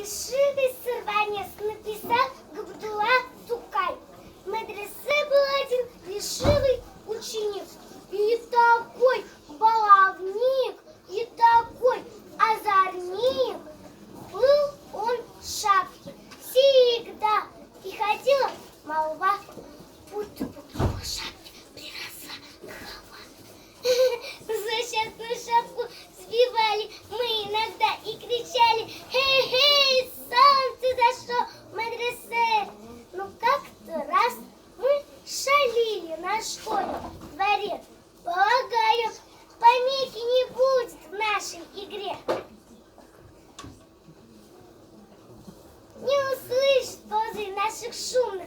Решили сорванец, написал Габдулла Тукай. В медресе был один лишивый ученик. И такой баловник, и такой озорник. Был он в шапке всегда. И ходила молва, будто бы к его шапке приросла голова. Злосчастную шапку сбивали мы иногда и кричали: «Хей-хей, солнце зашло в медресе!» Но как-то раз мы шалили на школьном дворе. Полагаю, помехи не будет в нашей игре. Не услышит возле наших шумных